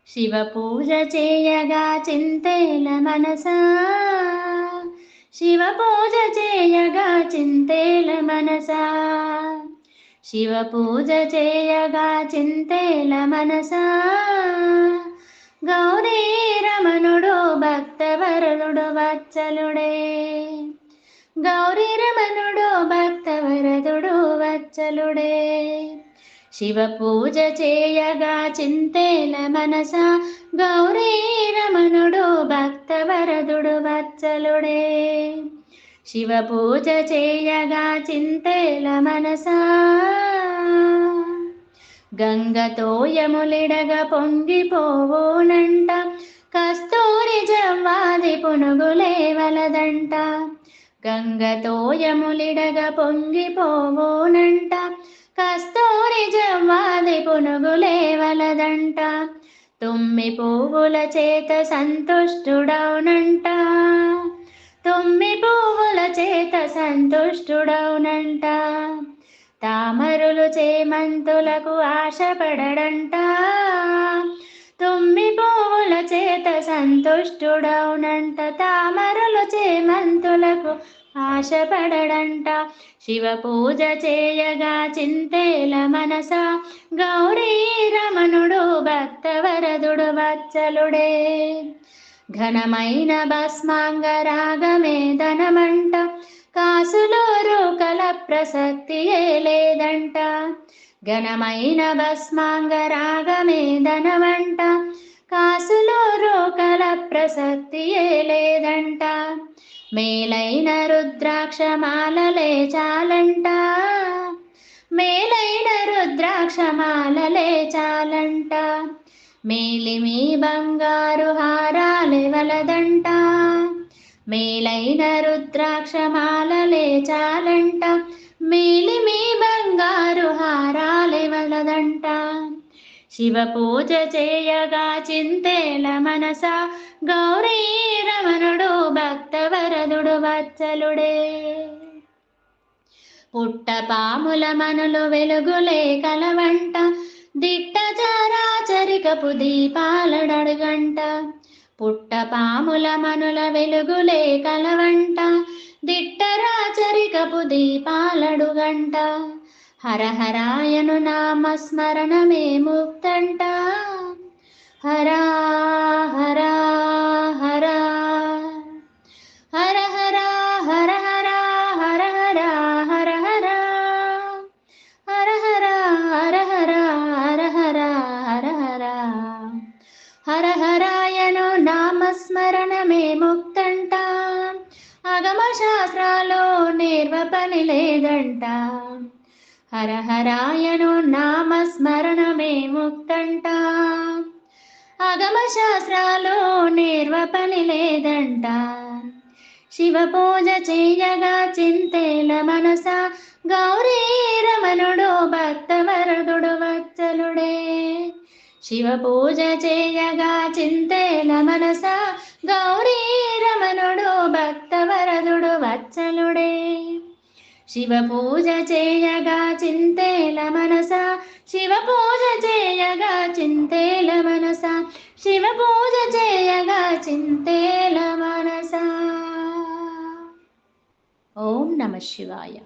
శివ పూజ చేయగా చింతేల మనసా, శివ పూజ చేయగా చింతేల మనసా, శివ పూజ చేయగా చింతేల మనసా, గౌరీ రమణుడు భక్తవరదుడు వత్సలుడే, గౌరీ రమణుడు భక్తవరదుడు వత్సలుడే. శివ పూజ చేయగా చింతేల మనస, గౌరీ రమణుడు భక్తవరదుడు వత్సలుడే. శివ పూజ చేయగా చింతేల మనస, గంగతో యములిడగ పొంగిపోవునంట, కస్తూరి జవ్వాది పునుగులే వలదంట. గంగతో యములిడగ పొంగిపోవునంట, కస్తూరి జవ్వాది పునుగులే వలదంట. తుమ్మి పువ్వుల చేత సంతుష్టుడౌనంట, తుమ్మి పువ్వుల చేత సంతుష్టుడౌనంట. తామరులు చేమంతులకు ఆశపడడంట, తుమ్మి పువ్వుల చేత సంతుష్టుడౌనంట. తామరులు చేమంతులకు ఆశపడడంట. శివ పూజ చేయగా చింతేల మనస, గౌరీ రమణుడు భక్తవరదుడు వత్సలుడే. ఘనమైన భస్మాంగ రాగమే ధనమంట, కాసులో రూకల ప్రసక్తియే లేదంట. ఘనమైన భస్మాంగ రాగమే ధనమంట, కాసులో రూకల ప్రసక్తియే లేదంట. మేలైన రుద్రాక్షమాలలే చాలంట, మేలైన రుద్రాక్షమాలలే చాలంట. మేలిమి బంగారు హారాలే వలదంట, మేలైన రుద్రాక్షమాలలే చాలంట. మేలిమి బంగారు హారాలే వలదంట. శివ పూజ చేయగా చింతేల మనస, గౌరీ రమణుడు భక్తవరదుడు వత్సలుడే. పుట్టపాముల మనులు వెలుగులే కలవంట, దిట్ట చరాచరికపు దీపాలడగంట. పుట్టపాముల మనుల వెలుగులే కలవంట, దిట్టరాచరికపు దీపాలడుగంట. హరహరాయను నామస్మరణమే ముక్తంట, హరా హరా హరా, హర హర హర హర హర హర హర హర, హర హర హర హర హర హర హర హర. హరహరాయను నామస్మరణమే ముక్తంట, అగమ శాస్త్రాలు నిర్వపని లేదంట. హరహరాయను నామస్మరణమే ముక్తంట, అగమ శాస్త్రాలు నిర్వపని లేదంట. శివ పూజ చేయగా చింతేల మనస, గౌరీ రమణుడు భక్తవరదుడు వత్సలుడే. శివ పూజ చేయగా చింతేల మనస, గౌరీ రమణుడు భక్తవరదుడు వత్సలుడే. శివ పూజ చేయగా చింతేల మనస, శివ పూజ చేయగా చింతేల మనస, శివ పూజ చేయగా చింతేల మనస. ఓం నమః శివాయ.